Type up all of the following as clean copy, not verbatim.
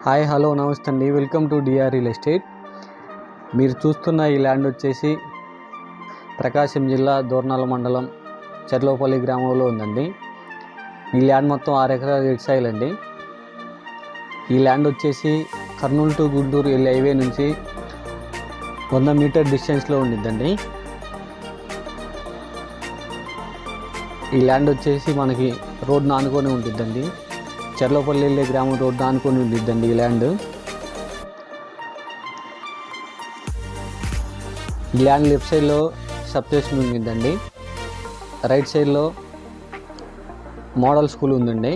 Hi hello నమస్తే అండి, welcome to DR real estate. మీరు చూస్తున్న ఈ ల్యాండ్ వచ్చేసి ప్రకాశం జిల్లా దోర్నాల మండలం చెర్లోపల్లి గ్రామంలో ఉందండి. ఈ ల్యాండ్ మొత్తం 6 ఎకరాల రెడ్ సాయిల్ అండి. ఈ ల్యాండ్ వచ్చేసి కర్నూలు టు గుంటూరు వెళ్ళే హైవే నుంచి 100 మీటర్ డిస్టెన్స్లో ఉండిద్దండి. ఈ ల్యాండ్ వచ్చేసి మనకి రోడ్డు ఆనుకొని ఉంటుందండి. చెర్లోపల్లి వెళ్ళే గ్రామం రోడ్డు ఆనుకొని ఉండిద్దండి ఈ ల్యాండ్. ఈ ల్యాండ్ లెఫ్ట్ సైడ్లో సబ్స్టేషన్ ఉండిద్దండి. రైట్ సైడ్లో మోడల్ స్కూల్ ఉందండి.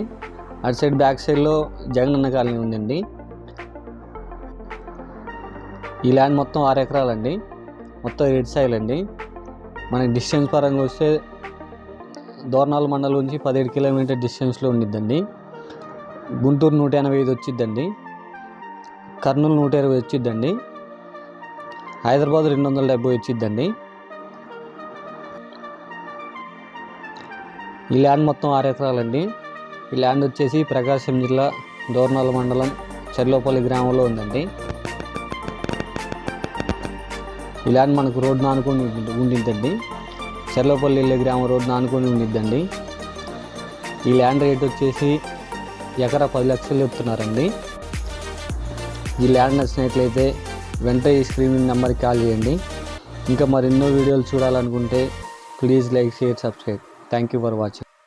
అటు సైడ్ బ్యాక్ సైడ్లో జగనన్న కాలనీ ఉందండి. ఈ ల్యాండ్ మొత్తం 6 ఎకరాలండి. మొత్తం రెడ్ సాయిల్ అండి. మనకి డిస్టెన్స్ పరంగా వస్తే దోర్నాల మండలం నుంచి 17 కిలోమీటర్ డిస్టెన్స్లో ఉండిద్దండి. గుంటూరు 185 వచ్చిద్దండి. కర్నూలు 120 వచ్చిద్దండి. హైదరాబాద్ 270 వచ్చిద్దండి. ఈ ల్యాండ్ మొత్తం 6 ఎకరాలండి. ఈ ల్యాండ్ వచ్చేసి ప్రకాశం జిల్లా దోర్నాల మండలం చెర్లోపల్లి గ్రామంలో ఉందండి. ఈ ల్యాండ్ మనకు రోడ్డు ఆనుకొని ఉండిద్దండి. చెర్లోపల్లి వెళ్ళే గ్రామం రోడ్డు ఆనుకొని ఉండిద్దండి. ఈ ల్యాండ్ రేట్ వచ్చేసి ఎకరా 10 లక్షలు చెప్తున్నారండి. ఈ ల్యాండ్ నచ్చినట్లయితే వెంటనే ఈ స్క్రీన్ నెంబర్కి కాల్ చేయండి. ఇంకా మరెన్నో వీడియోలు చూడాలనుకుంటే please like, share, subscribe. Thank you for watching.